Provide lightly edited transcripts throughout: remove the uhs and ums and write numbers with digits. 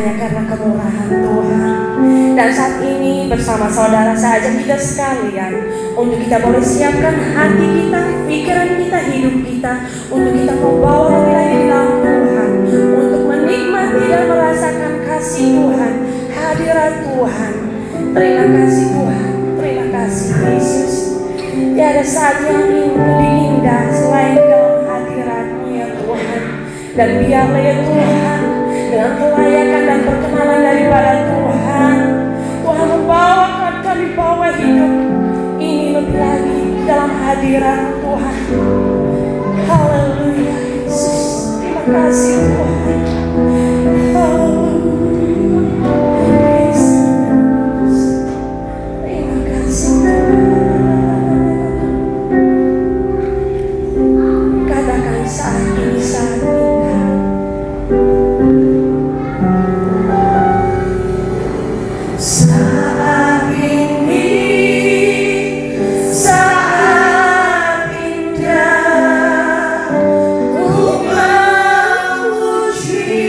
hanya karena kemurahan Tuhan. Dan saat ini bersama saudara saya ajak kita sekalian untuk kita boleh siapkan hati kita, pikiran kita, hidup kita, untuk kita membawa lebih lagi di dalam Tuhan, untuk menikmati dan merasakan kasih Tuhan, hadirat Tuhan. Terima kasih Tuhan, terima kasih Yesus. Tiada saat yang lebih indah selain dalam hadirat-Mu ya Tuhan. Dan biarlah ya Tuhan, dengan kelayakan dan perkenalan daripada Tuhan, Tuhan membawakan kami bawa hidup ini lebih lagi dalam hadirat Tuhan. Haleluya Yesus, terima kasih Tuhan. Ku memuji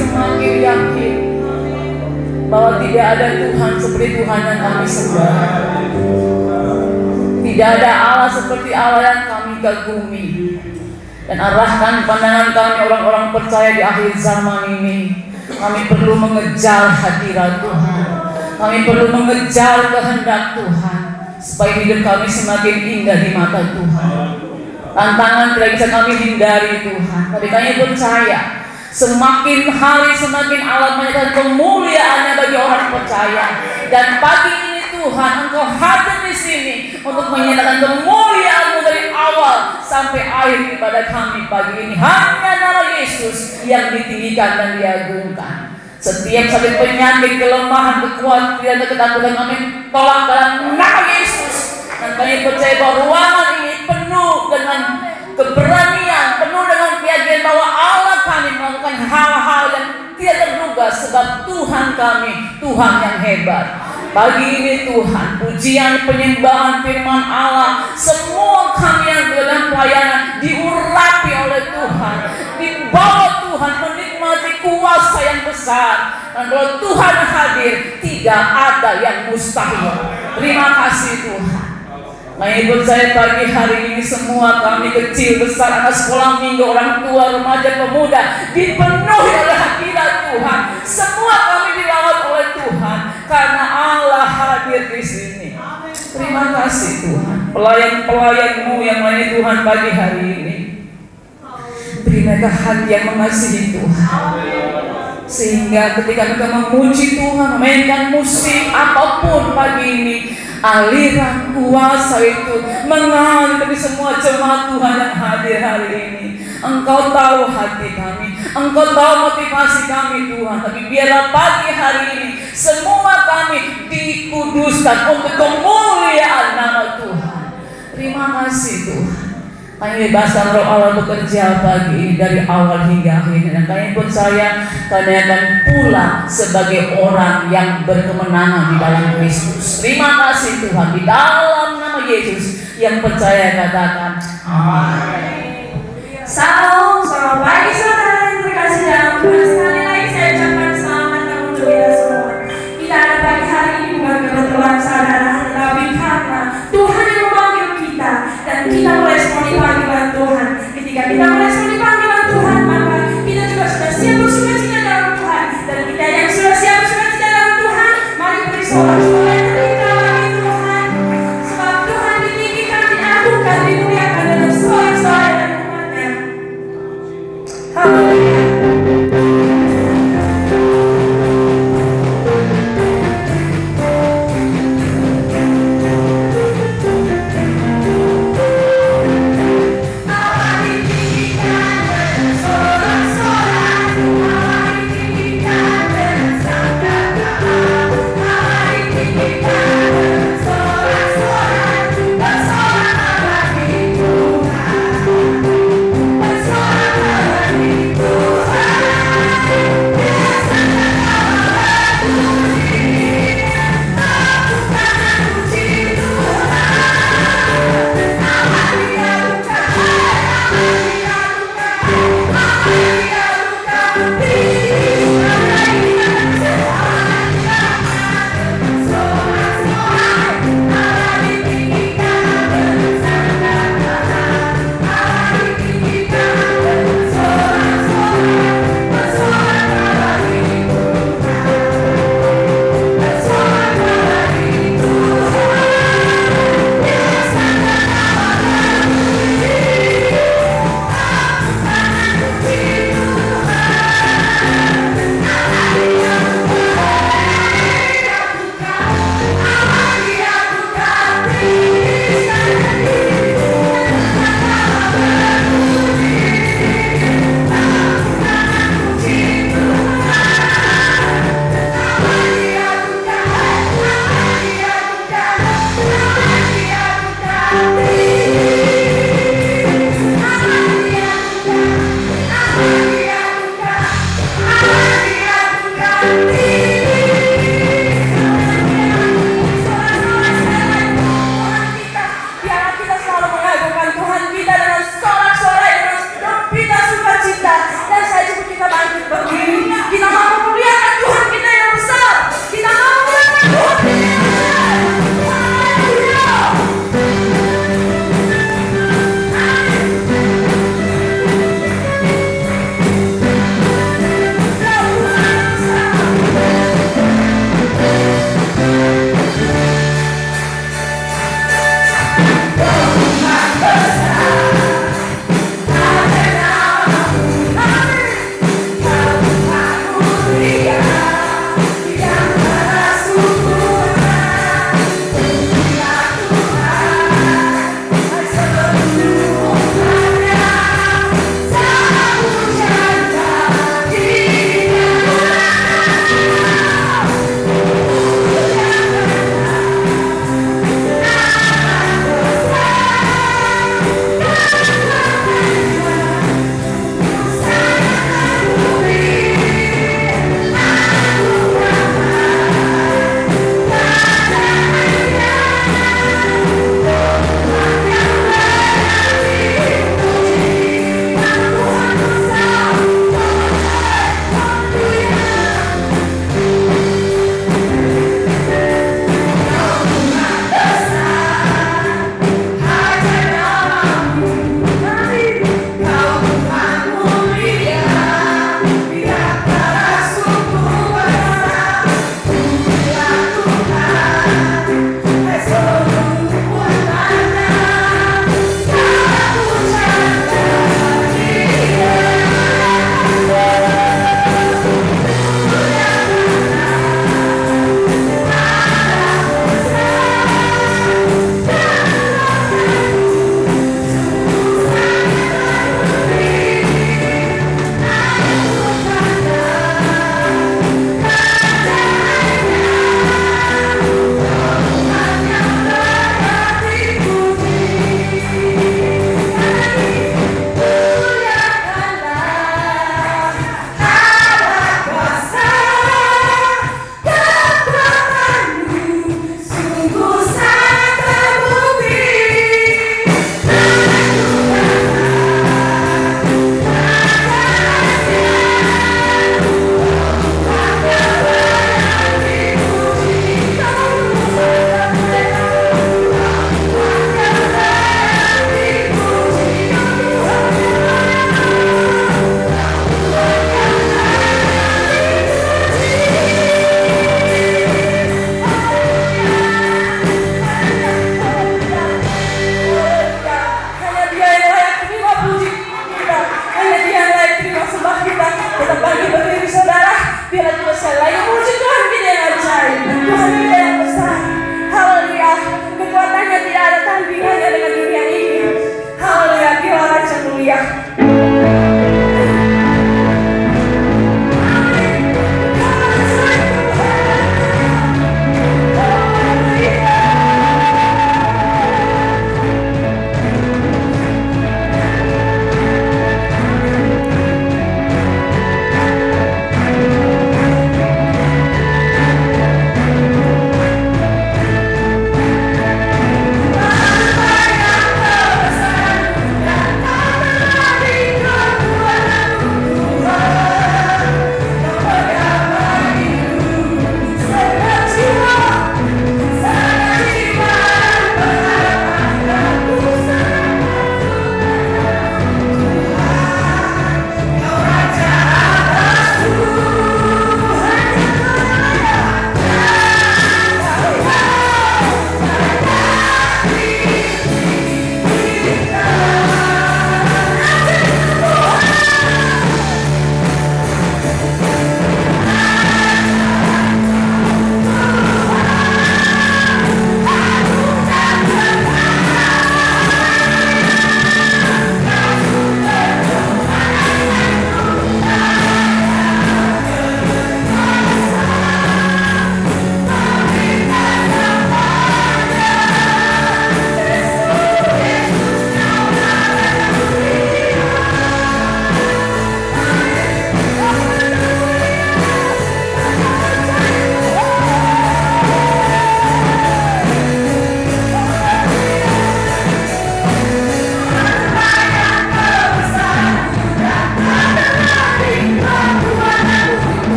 semakin yakin bahwa tidak ada Tuhan seperti Tuhan yang kami sembah. Tidak ada Allah seperti Allah yang kami kagumi. Dan arahkan pandangan kami orang-orang percaya di akhir zaman ini. Kami perlu mengejar hadirat Tuhan. Kami perlu mengejar kehendak Tuhan, supaya hidup kami semakin indah di mata Tuhan. Tantangan tidak bisa kami hindari Tuhan, tapi kami percaya semakin hari semakin Allah menyatakan kemuliaannya bagi orang percaya. Dan pagi ini Tuhan, Engkau hadir di sini untuk menyatakan kemuliaan-Mu dari awal sampai akhir kepada kami pagi ini. Hanya nama Yesus yang ditinggikan dan diagungkan. Setiap sakit, penyakit, kelemahan, kekhawatiran, ketakutan kami tolak dalam nama Yesus. Dan kami percaya bahwa ruangan ini penuh dengan keberanian, penuh dengan keyakinan bahwa Allah kami melakukan hal-hal yang tidak terduga, sebab Tuhan kami Tuhan yang hebat. Pagi ini Tuhan, pujian, penyembahan, firman Allah, semua kami yang dalam pelayanan diurapi oleh Tuhan, dibawa Tuhan menikmati kuasa yang besar. Dan kalau Tuhan hadir, tidak ada yang mustahil. Terima kasih Tuhan. Kami percaya pagi hari ini semua kami kecil, besar, anak sekolah minggu, orang tua, remaja, pemuda dipenuhi oleh hadirat Tuhan. Semua kami dirawat oleh Tuhan karena Allah hadir di sini. Terima kasih Tuhan. Pelayan-pelayan-Mu yang melayani Tuhan pagi hari ini, beri mereka hati yang mengasihi Tuhan, sehingga ketika mereka memuji Tuhan, memainkan musik apapun pagi ini, aliran kuasa itu mengalir dari semua jemaat Tuhan yang hadir hari ini. Engkau tahu hati kami, Engkau tahu motivasi kami Tuhan. Tapi biarlah pagi hari ini semua kami dikuduskan untuk kemuliaan nama Tuhan. Terima kasih Tuhan. Kami bebaskan roh Allah bekerja pagi ini dari awal hingga akhir. Dan kami percaya kami akan pulang sebagai orang yang berkemenangan di dalam Kristus. Terima kasih Tuhan. Di dalam nama Yesus yang percaya katakan amin. Salam, selamat pagi saudara yang terkasih dalam Tuhan. Sekali lagi saya ucapkan selamat untuk kita semua. Kita ada pagi hari ini bukan kebetulan saudara, tetapi karena Tuhan yang memanggil kita dan kita meresponi panggilan Tuhan. Ketika kita meresponi panggilan Tuhan, maka kita juga sudah siap bersukacita dalam Tuhan. Dan kita yang sudah siap bersukacita dalam Tuhan, mari beri sorak-sorai kita bagi Tuhan. Sebab Tuhan ditinggikan, diagungkan, dimuliakan dengan sorak-sorai dan umatnya. Haleluya.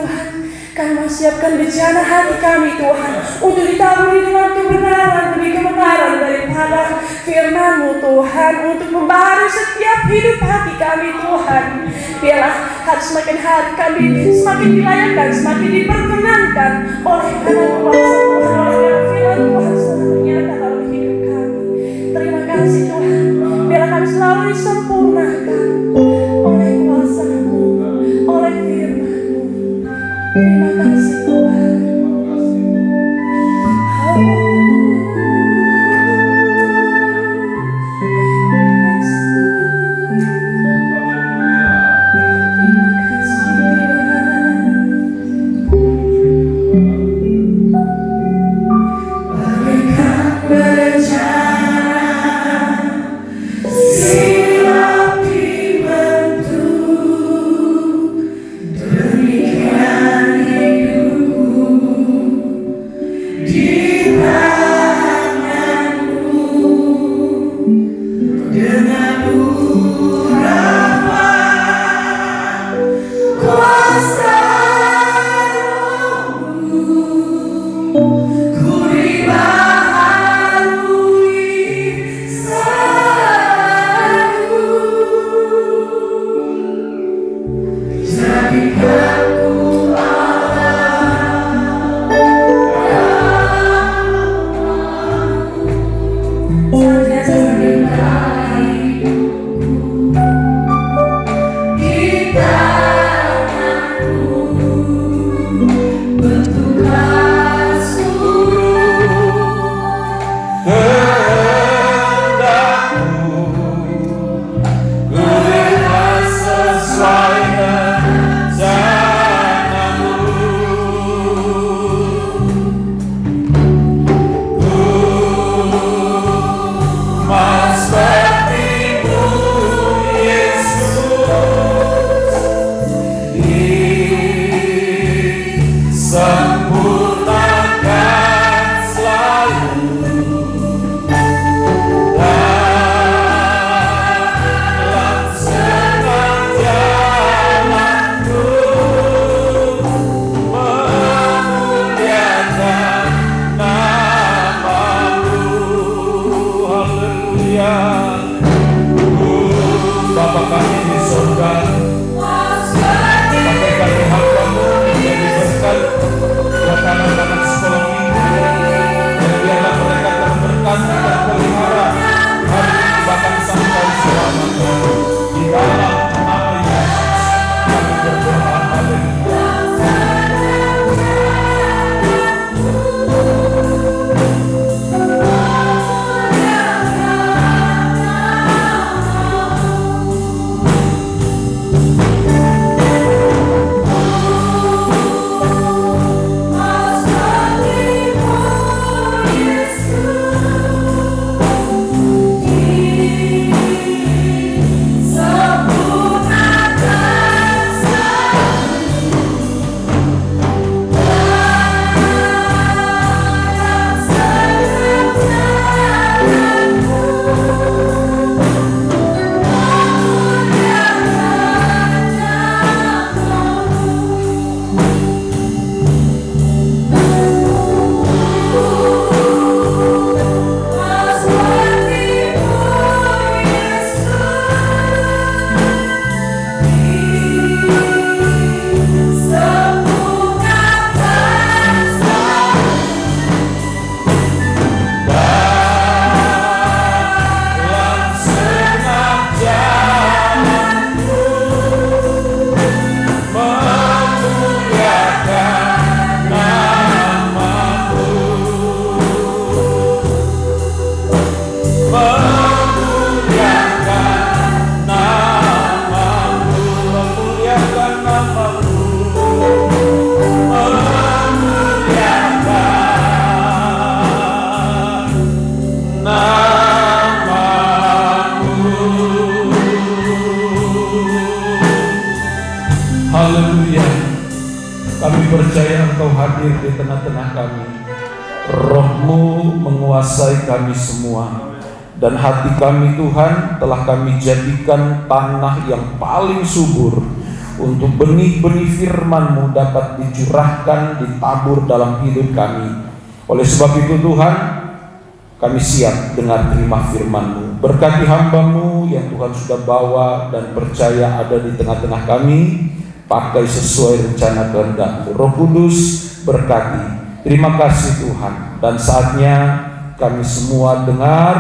Tuhan, kami mau siapkan bejana hati kami Tuhan, untuk ditaburi dengan kebenaran demi kebenaran daripada firman-Mu Tuhan, untuk membaharui setiap hidup hati kami Tuhan. Biarlah hati semakin hari kami semakin dilayakkan, semakin diperkenankan oleh karena kuasa Tuhan, oleh karena firman Tuhan selalu nyata dalam hidup kami. Terima kasih Tuhan, biarlah kami selalu disempurnakan oleh kuasa-Mu, oleh firman-Mu. Terima kasih Tuhan. Haleluya. Kami percaya Engkau hadir di tengah-tengah kami. Roh-Mu menguasai kami semua. Dan hati kami Tuhan telah kami jadikan tanah yang paling subur untuk benih-benih firman-Mu dapat dicurahkan, ditabur dalam hidup kami. Oleh sebab itu Tuhan, kami siap dengar terima firman-Mu. Berkati hamba-Mu yang Tuhan sudah bawa dan percaya ada di tengah-tengah kami. Pakai sesuai rencana kehendak-Mu. Roh Kudus berkati. Terima kasih Tuhan. Dan saatnya kami semua dengar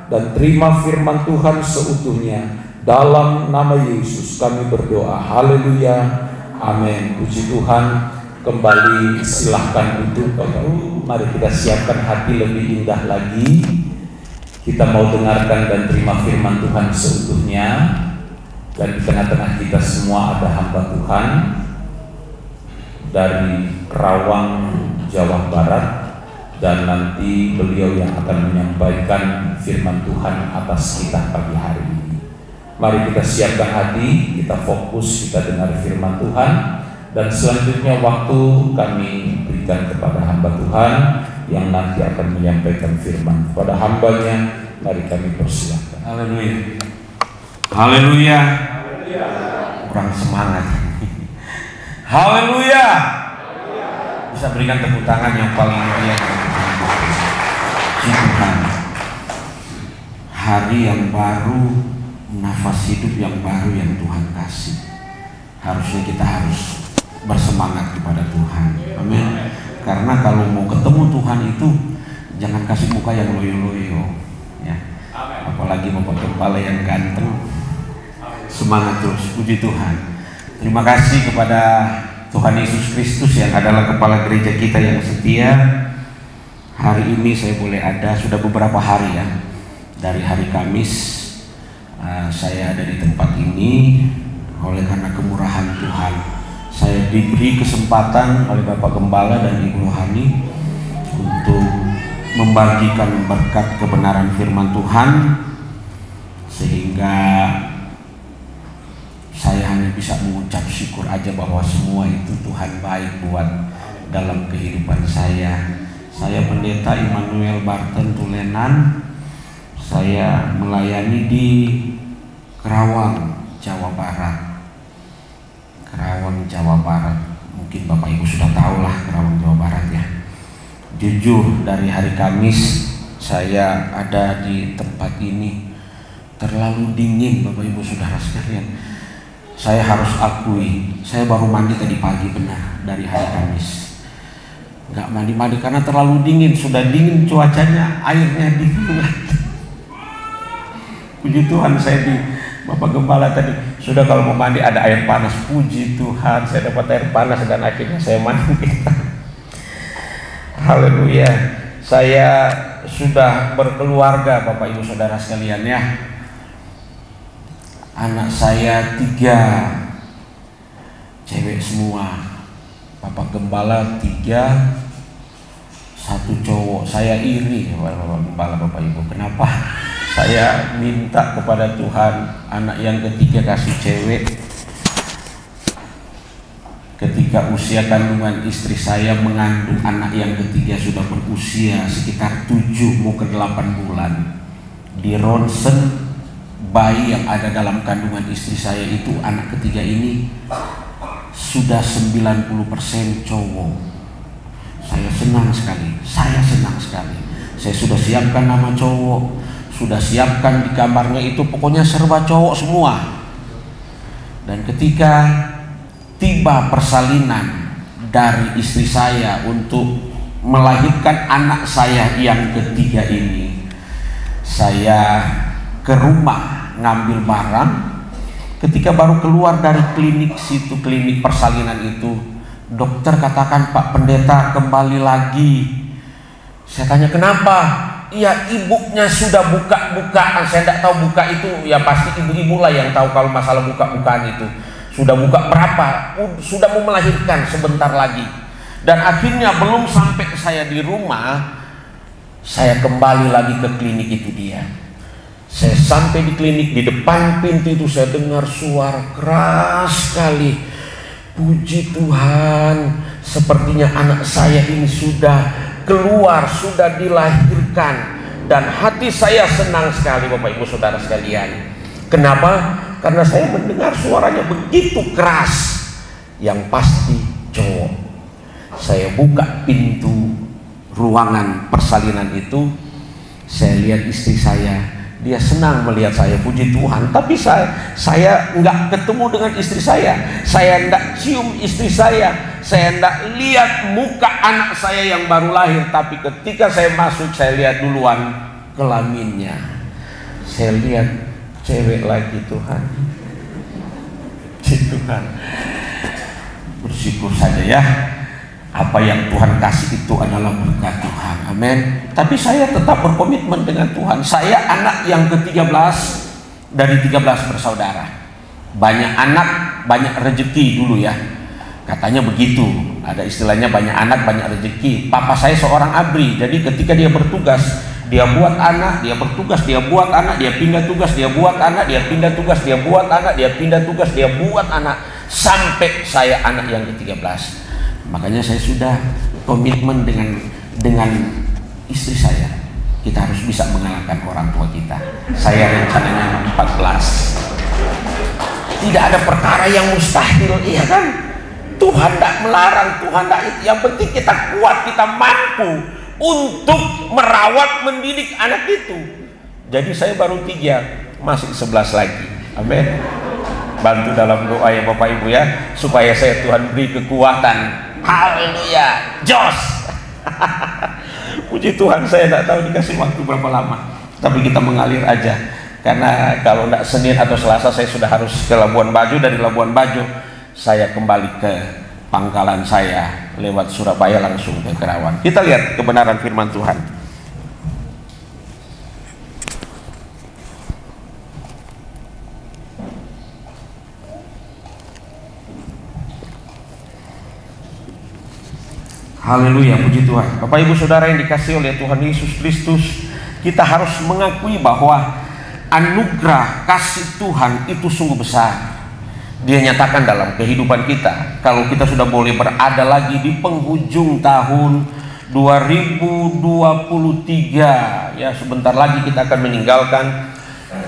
dan terima firman Tuhan seutuhnya. Dalam nama Yesus kami berdoa. Haleluya. Amin. Puji Tuhan. Kembali silahkan duduk Bapak Ibu. Mari kita siapkan hati lebih indah lagi. Kita mau dengarkan dan terima firman Tuhan seutuhnya. Dan di tengah-tengah kita semua ada hamba Tuhan dari Kerawang, Jawa Barat. Dan nanti beliau yang akan menyampaikan firman Tuhan atas kita pagi hari ini. Mari kita siapkan hati, kita fokus, kita dengar firman Tuhan. Dan selanjutnya waktu kami berikan kepada hamba Tuhan yang nanti akan menyampaikan firman. Kepada hambanya, mari kami persilakan. Haleluya. Haleluya. Kurang semangat. Haleluya. Bisa berikan tepuk tangan yang paling mulia. Tuhan. Hari yang baru, nafas hidup yang baru yang Tuhan kasih. Harusnya kita harus bersemangat kepada Tuhan. Amin. Karena kalau mau ketemu Tuhan itu jangan kasih muka yang loyo-loyo ya. Apalagi Bapak Kepala yang ganteng. Semangat terus, puji Tuhan. Terima kasih kepada Tuhan Yesus Kristus yang adalah kepala gereja kita yang setia. Hari ini saya boleh ada, sudah beberapa hari ya. Dari hari Kamis saya ada di tempat ini. Oleh karena kemurahan Tuhan, saya diberi kesempatan oleh Bapak Gembala dan Ibu Rohani untuk membagikan berkat kebenaran firman Tuhan, sehingga saya hanya bisa mengucap syukur aja bahwa semua itu Tuhan baik buat dalam kehidupan saya. Saya Pendeta Immanuel Barton Tulenan. Saya melayani di Kerawang, Jawa Barat. Kerawang, Jawa Barat. Mungkin Bapak Ibu sudah tahu lah Kerawang, Jawa Barat ya. Jujur dari hari Kamis saya ada di tempat ini terlalu dingin Bapak Ibu Saudara sekalian. Saya harus akui, saya baru mandi tadi pagi benar dari hari Kamis. Gak mandi-mandi karena terlalu dingin, sudah dingin cuacanya, airnya dingin. Puji Tuhan, saya di Bapak Gembala tadi sudah kalau mau mandi ada air panas. Puji Tuhan, saya dapat air panas dan akhirnya saya mandi. Haleluya. Saya sudah berkeluarga Bapak Ibu Saudara sekalian ya. Anak saya 3 cewek semua. Bapak Gembala 3, 1 cowok. Saya iri Bapak Gembala, Bapak Ibu. Kenapa? Saya minta kepada Tuhan anak yang ketiga kasih cewek. Ketika usia kandungan istri saya mengandung anak yang ketiga sudah berusia sekitar 7 mau ke 8 bulan. Di ronsen bayi yang ada dalam kandungan istri saya itu anak ketiga ini sudah 90% cowok. Saya senang sekali. Saya sudah siapkan nama cowok, sudah siapkan di kamarnya itu pokoknya serba cowok semua. Dan ketika tiba persalinan dari istri saya untuk melahirkan anak saya yang ketiga ini, saya ke rumah ngambil barang. Ketika baru keluar dari klinik situ, klinik persalinan itu, dokter katakan, "Pak Pendeta kembali lagi." Saya tanya, "Kenapa?" "Iya, ibunya sudah buka-bukaan." Saya tidak tahu buka itu, ya pasti ibu-ibu lah yang tahu kalau masalah buka-bukaan itu. Sudah buka berapa? Sudah mau melahirkan sebentar lagi. Dan akhirnya belum sampai saya di rumah, saya kembali lagi ke klinik itu dia. Saya sampai di klinik, di depan pintu itu saya dengar suara keras sekali. Puji Tuhan, sepertinya anak saya ini sudah keluar, sudah dilahirkan. Dan hati saya senang sekali Bapak Ibu Saudara sekalian. Kenapa? karena saya mendengar suaranya begitu keras. Yang pasti cowok. Saya buka pintu ruangan persalinan itu, saya lihat istri saya, dia senang melihat saya, puji Tuhan. Tapi saya nggak ketemu dengan istri saya nggak cium istri saya nggak lihat muka anak saya yang baru lahir. Tapi ketika saya masuk, saya lihat duluan kelaminnya. Saya lihat cewek lagi, Tuhan. Tuhan, bersyukur saja ya. Apa yang Tuhan kasih itu adalah berkat Tuhan. Amin. Tapi saya tetap berkomitmen dengan Tuhan. Saya anak yang ke-13 dari 13 bersaudara. Banyak anak, banyak rezeki dulu ya. Katanya begitu. Ada istilahnya banyak anak, banyak rezeki. Papa saya seorang abri. Jadi ketika dia bertugas, dia buat anak, dia bertugas, dia buat anak, dia pindah tugas, dia buat anak, dia pindah tugas, dia buat anak, dia pindah tugas, dia buat anak. Sampai saya anak yang ke-13. Makanya saya sudah komitmen dengan istri saya. Kita harus bisa mengalahkan orang tua kita. Saya rencananya 14. Tidak ada perkara yang mustahil, iya kan? Tuhan tidak melarang, Tuhan tidak. Yang penting kita kuat, kita mampu untuk merawat, mendidik anak itu. Jadi saya baru 3, masih 11 lagi. Amin. Bantu dalam doa ya Bapak Ibu ya, supaya saya Tuhan beri kekuatan. Haleluya, jos. Puji Tuhan, saya tidak tahu dikasih waktu berapa lama, tapi kita mengalir aja. Karena kalau tidak Senin atau Selasa saya sudah harus ke Labuan Bajo. Dari Labuan Bajo saya kembali ke pangkalan saya lewat Surabaya langsung ke Kerawang. Kita lihat kebenaran firman Tuhan. Haleluya, puji Tuhan. Bapak Ibu Saudara yang dikasihi oleh Tuhan Yesus Kristus, kita harus mengakui bahwa anugerah kasih Tuhan itu sungguh besar. Dia nyatakan dalam kehidupan kita. Kalau kita sudah boleh berada lagi di penghujung tahun 2023, ya sebentar lagi kita akan meninggalkan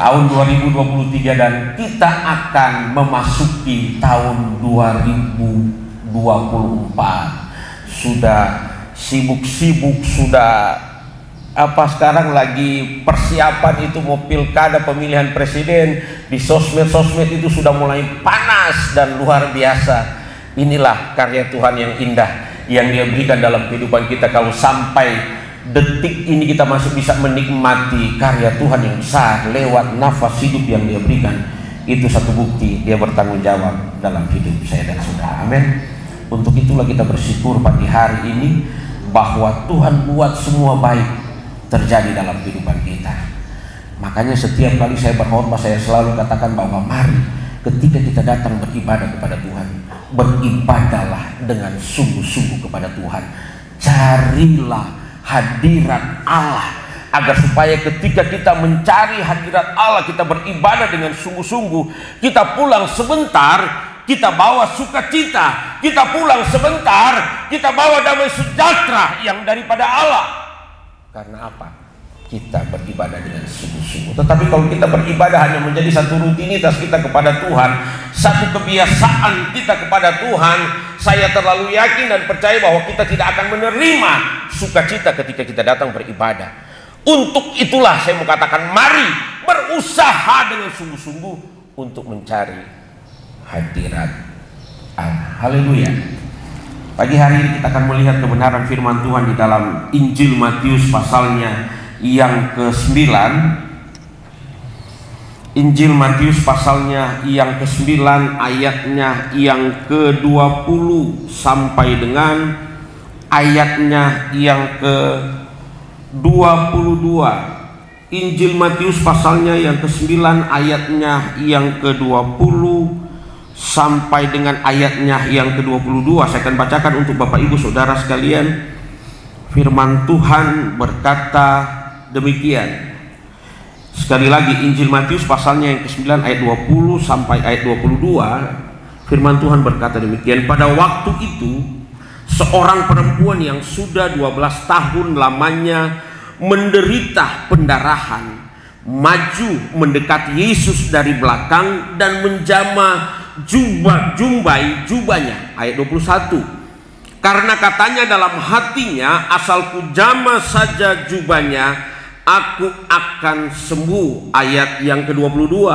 tahun 2023 dan kita akan memasuki tahun 2024. Sudah sibuk-sibuk, sudah sekarang lagi persiapan itu mau pilkada, pemilihan presiden. Di sosmed itu sudah mulai panas dan luar biasa. Inilah karya Tuhan yang indah yang Dia berikan dalam kehidupan kita. Kalau sampai detik ini kita masih bisa menikmati karya Tuhan yang besar lewat nafas hidup yang Dia berikan, itu satu bukti Dia bertanggung jawab dalam hidup saya dan saudara. Amin. Untuk itulah kita bersyukur pagi hari ini bahwa Tuhan buat semua baik terjadi dalam kehidupan kita. Makanya setiap kali saya berkhotbah, saya selalu katakan bahwa mari ketika kita datang beribadah kepada Tuhan, beribadahlah dengan sungguh-sungguh kepada Tuhan. Carilah hadirat Allah, agar supaya ketika kita mencari hadirat Allah, kita beribadah dengan sungguh-sungguh, kita pulang sebentar, kita bawa sukacita, kita pulang sebentar, kita bawa damai sejahtera yang daripada Allah. Karena apa? Kita beribadah dengan sungguh-sungguh. Tetapi kalau kita beribadah hanya menjadi satu rutinitas kita kepada Tuhan, satu kebiasaan kita kepada Tuhan, saya terlalu yakin dan percaya bahwa kita tidak akan menerima sukacita ketika kita datang beribadah. Untuk itulah saya mau katakan, mari berusaha dengan sungguh-sungguh untuk mencari hadirat Allah. Haleluya. Pagi hari ini kita akan melihat kebenaran firman Tuhan di dalam Injil Matius pasalnya yang ke-9. Injil Matius pasalnya yang ke-9 ayatnya yang ke-20 sampai dengan ayatnya yang ke-22. Injil Matius pasalnya yang ke-9 ayatnya yang ke-20 sampai dengan ayatnya yang ke-22. Saya akan bacakan untuk Bapak Ibu Saudara sekalian. Firman Tuhan berkata demikian. Sekali lagi, Injil Matius pasalnya yang ke-9 ayat 20 sampai ayat 22. Firman Tuhan berkata demikian. Pada waktu itu, seorang perempuan yang sudah 12 tahun lamanya menderita pendarahan maju mendekat Yesus dari belakang dan menjamah jumbai jubahnya. Ayat 21. Karena katanya dalam hatinya, asal ku jamah saja jubahnya, aku akan sembuh. Ayat yang ke-22.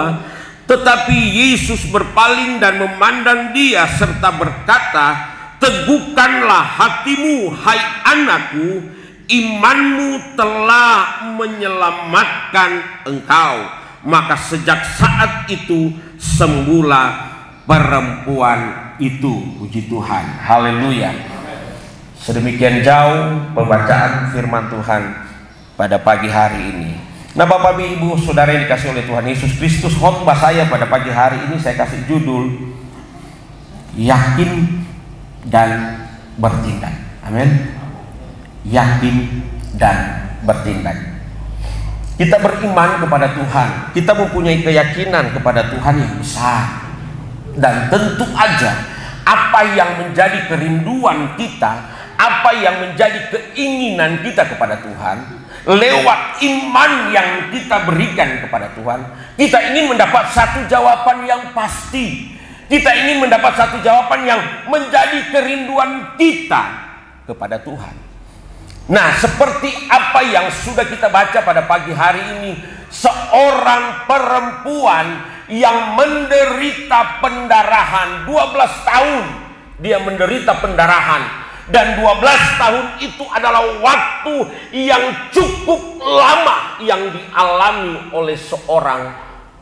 Tetapi Yesus berpaling dan memandang dia serta berkata, teguhkanlah hatimu, hai anakku, imanmu telah menyelamatkan engkau. Maka sejak saat itu sembuhlah perempuan itu. Puji Tuhan, haleluya. Sedemikian jauh pembacaan firman Tuhan pada pagi hari ini. Nah, Bapak Ibu Saudara yang dikasih oleh Tuhan Yesus Kristus, khotbah saya pada pagi hari ini saya kasih judul yakin dan bertindak. Amin. Yakin dan bertindak. Kita beriman kepada Tuhan, kita mempunyai keyakinan kepada Tuhan yang besar, dan tentu aja apa yang menjadi kerinduan kita, apa yang menjadi keinginan kita kepada Tuhan, lewat iman yang kita berikan kepada Tuhan, kita ingin mendapat satu jawaban yang pasti. Kita ingin mendapat satu jawaban yang menjadi kerinduan kita kepada Tuhan. Nah, seperti apa yang sudah kita baca pada pagi hari ini, seorang perempuan yang menderita pendarahan 12 tahun, dia menderita pendarahan. Dan 12 tahun itu adalah waktu yang cukup lama yang dialami oleh seorang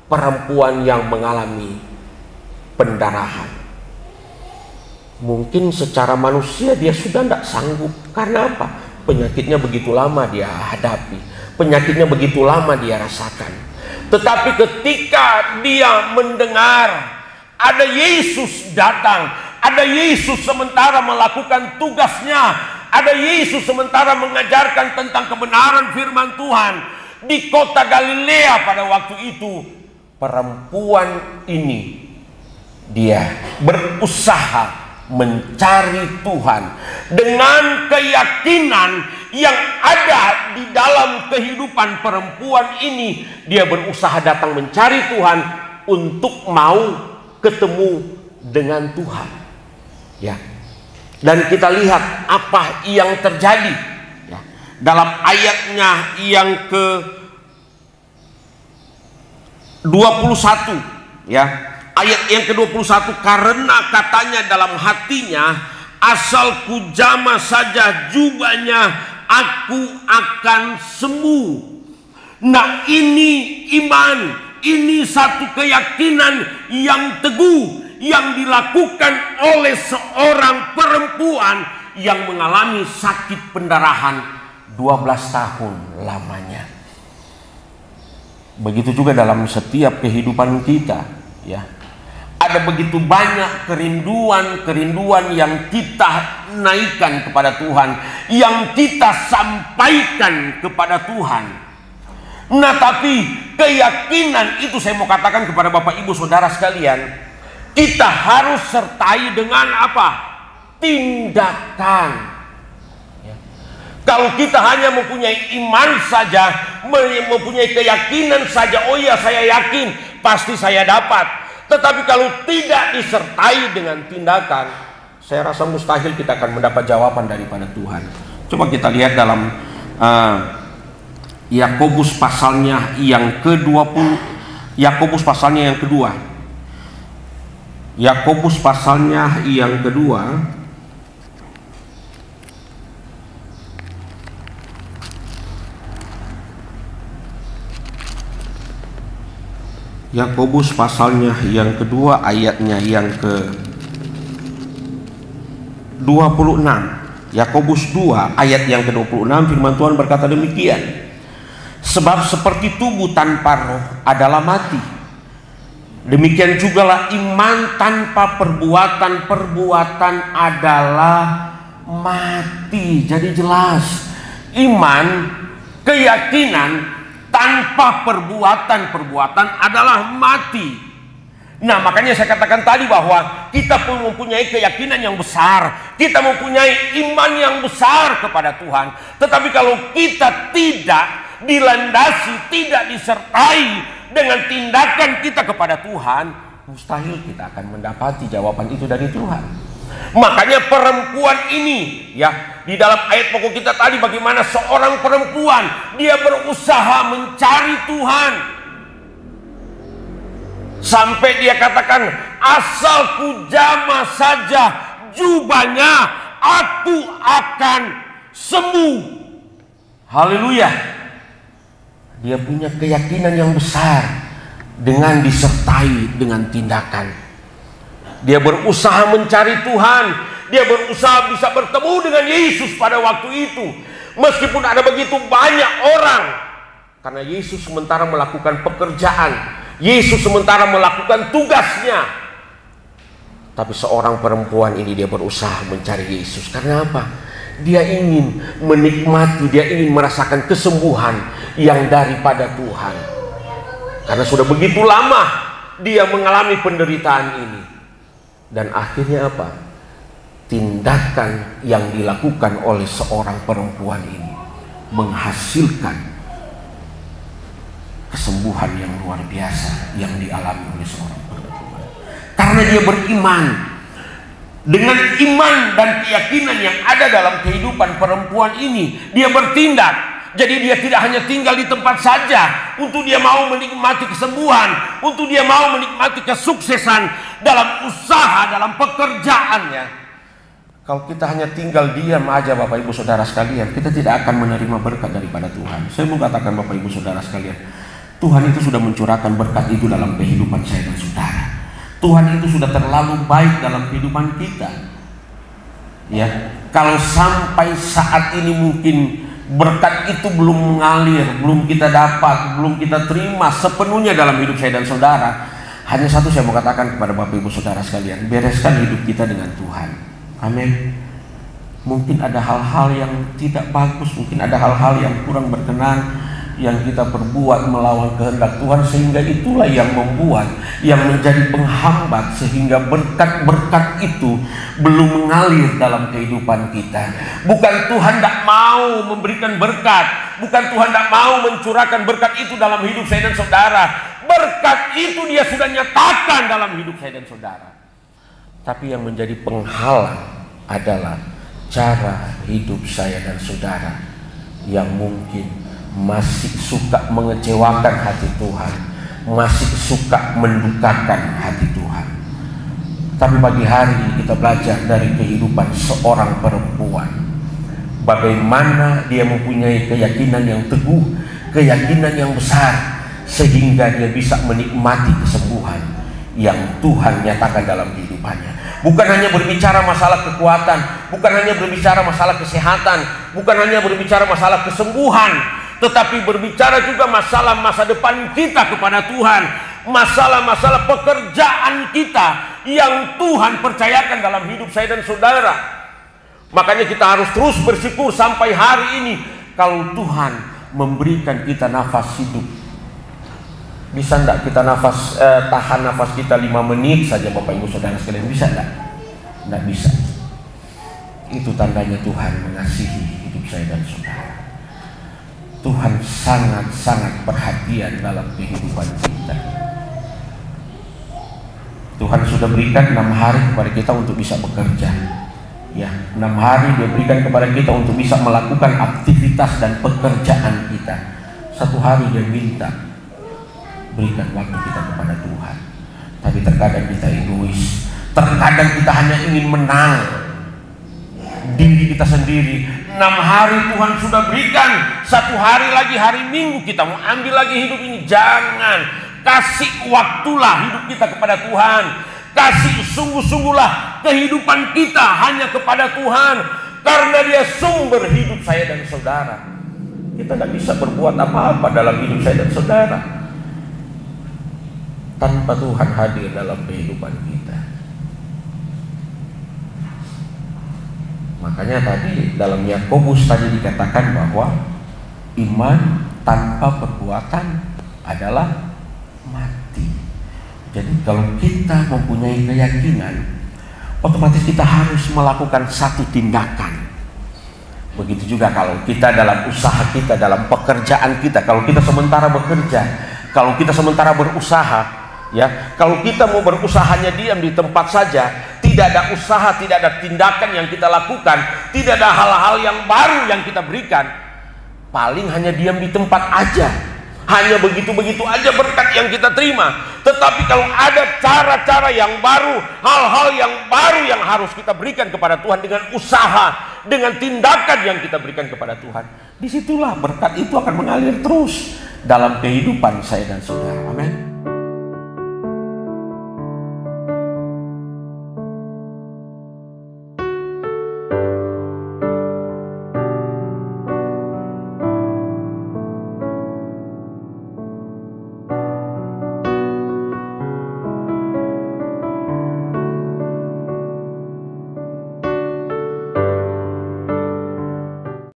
perempuan yang mengalami pendarahan. Mungkin secara manusia dia sudah tidak sanggup. Karena apa? Penyakitnya begitu lama dia hadapi, penyakitnya begitu lama dia rasakan. Tetapi ketika dia mendengar ada Yesus datang, ada Yesus sementara melakukan tugasnya, ada Yesus sementara mengajarkan tentang kebenaran firman Tuhan di kota Galilea pada waktu itu, perempuan ini dia berusaha mencari Tuhan dengan keyakinan yang ada di dalam kehidupan perempuan ini. Dia berusaha datang mencari Tuhan untuk mau ketemu dengan Tuhan. Ya. Dan kita lihat apa yang terjadi ya, dalam ayatnya yang ke 21 ya. Ayat yang ke-21, karena katanya dalam hatinya, asal ku jamah saja jubahnya, aku akan sembuh. Nah, ini iman, ini satu keyakinan yang teguh yang dilakukan oleh seorang perempuan yang mengalami sakit pendarahan 12 tahun lamanya. Begitu juga dalam setiap kehidupan kita ya. Ada begitu banyak kerinduan yang kita naikkan kepada Tuhan, yang kita sampaikan kepada Tuhan. Nah, tapi keyakinan itu saya mau katakan kepada Bapak Ibu Saudara sekalian, kita harus sertai dengan apa? Tindakan. Kalau kita hanya mempunyai iman saja, mempunyai keyakinan saja, oh ya saya yakin, pasti saya dapat. Tetapi kalau tidak disertai dengan tindakan, saya rasa mustahil kita akan mendapat jawaban daripada Tuhan. Coba kita lihat dalam Yakobus pasalnya yang ke-20, Yakobus pasalnya yang kedua. Yakobus pasalnya yang kedua. Yakobus pasalnya yang kedua, ayatnya yang ke-26. Yakobus 2 ayat yang ke-26, firman Tuhan berkata demikian. Sebab seperti tubuh tanpa roh adalah mati, demikian jugalah iman tanpa perbuatan adalah mati. Jadi jelas, iman, keyakinan tanpa perbuatan adalah mati. Nah, makanya saya katakan tadi bahwa kita pun mempunyai keyakinan yang besar, kita mempunyai iman yang besar kepada Tuhan. Tetapi kalau kita tidak dilandasi, tidak disertai dengan tindakan kita kepada Tuhan, mustahil kita akan mendapati jawaban itu dari Tuhan. Makanya perempuan ini, ya, di dalam ayat pokok kita tadi, bagaimana seorang perempuan dia berusaha mencari Tuhan, sampai dia katakan, asal ku jamah saja jubahnya, aku akan sembuh. Haleluya. Dia punya keyakinan yang besar dengan disertai dengan tindakan. Dia berusaha mencari Tuhan. Dia berusaha bisa bertemu dengan Yesus pada waktu itu. Meskipun ada begitu banyak orang. Karena Yesus sementara melakukan pekerjaan. Yesus sementara melakukan tugasnya. Tapi seorang perempuan ini dia berusaha mencari Yesus. Karena apa? Dia ingin menikmati, dia ingin merasakan kesembuhan yang daripada Tuhan. Karena sudah begitu lama dia mengalami penderitaan ini. Dan akhirnya apa? Tindakan yang dilakukan oleh seorang perempuan ini menghasilkan kesembuhan yang luar biasa yang dialami oleh seorang perempuan. Karena dia beriman. Dengan iman dan keyakinan yang ada dalam kehidupan perempuan ini, dia bertindak. Jadi dia tidak hanya tinggal di tempat saja untuk dia mau menikmati kesembuhan, untuk dia mau menikmati kesuksesan dalam usaha, dalam pekerjaannya. Kalau kita hanya tinggal diam aja, Bapak Ibu Saudara sekalian, kita tidak akan menerima berkat daripada Tuhan. Saya mau katakan, Bapak Ibu Saudara sekalian, Tuhan itu sudah mencurahkan berkat itu dalam kehidupan saya dan saudara. Tuhan itu sudah terlalu baik dalam kehidupan kita. Ya, kalau sampai saat ini mungkin berkat itu belum mengalir, belum kita dapat, belum kita terima sepenuhnya dalam hidup saya dan saudara, hanya satu saya mau katakan kepada Bapak Ibu Saudara sekalian, bereskan hidup kita dengan Tuhan. Amin. Mungkin ada hal-hal yang tidak bagus, mungkin ada hal-hal yang kurang berkenan yang kita perbuat melawan kehendak Tuhan, sehingga itulah yang membuat, yang menjadi penghambat sehingga berkat-berkat itu belum mengalir dalam kehidupan kita. Bukan Tuhan tidak mau memberikan berkat, bukan Tuhan tidak mau mencurahkan berkat itu dalam hidup saya dan saudara. Berkat itu dia sudah nyatakan dalam hidup saya dan saudara. Tapi yang menjadi penghalang adalah cara hidup saya dan saudara yang mungkin masih suka mengecewakan hati Tuhan, masih suka mendukakan hati Tuhan. Tapi pagi hari ini kita belajar dari kehidupan seorang perempuan, bagaimana dia mempunyai keyakinan yang teguh, keyakinan yang besar, sehingga dia bisa menikmati kesembuhan yang Tuhan nyatakan dalam kehidupannya. Bukan hanya berbicara masalah kekuatan, bukan hanya berbicara masalah kesehatan, bukan hanya berbicara masalah kesembuhan, tetapi berbicara juga masalah masa depan kita kepada Tuhan, masalah-masalah pekerjaan kita yang Tuhan percayakan dalam hidup saya dan saudara. Makanya kita harus terus bersyukur sampai hari ini kalau Tuhan memberikan kita nafas hidup. Bisa enggak kita tahan nafas kita 5 menit saja, Bapak Ibu Saudara sekalian? Bisa enggak? Enggak bisa. Itu tandanya Tuhan mengasihi hidup saya dan saudara. Tuhan sangat-sangat perhatian dalam kehidupan kita. Tuhan sudah berikan 6 hari kepada kita untuk bisa bekerja. Ya, 6 hari dia berikan kepada kita untuk bisa melakukan aktivitas dan pekerjaan kita. 1 hari dia minta berikan waktu kita kepada Tuhan. Tapi terkadang kita egois. Terkadang kita hanya ingin menang diri kita sendiri. 6 hari Tuhan sudah berikan, 1 hari lagi, hari Minggu kita mau ambil lagi hidup ini. Jangan, kasih waktulah hidup kita kepada Tuhan. Kasih sungguh-sungguhlah kehidupan kita hanya kepada Tuhan, karena dia sumber hidup saya dan saudara. Kita tidak bisa berbuat apa-apa dalam hidup saya dan saudara tanpa Tuhan hadir dalam kehidupan kita. Makanya tadi dalam Yakobus tadi dikatakan bahwa iman tanpa perbuatan adalah mati. Jadi kalau kita mempunyai keyakinan, otomatis kita harus melakukan satu tindakan, Begitu juga kalau kita dalam usaha kita, dalam pekerjaan kita, kalau kita sementara bekerja, kalau kita sementara berusaha, ya, kalau kita mau berusahanya diam di tempat saja, tidak ada usaha, tidak ada tindakan yang kita lakukan, tidak ada hal-hal yang baru yang kita berikan, paling hanya diam di tempat aja, hanya begitu-begitu aja berkat yang kita terima. Tetapi kalau ada cara-cara yang baru, hal-hal yang baru yang harus kita berikan kepada Tuhan dengan usaha, dengan tindakan yang kita berikan kepada Tuhan, disitulah berkat itu akan mengalir terus dalam kehidupan saya dan saudara. Amin.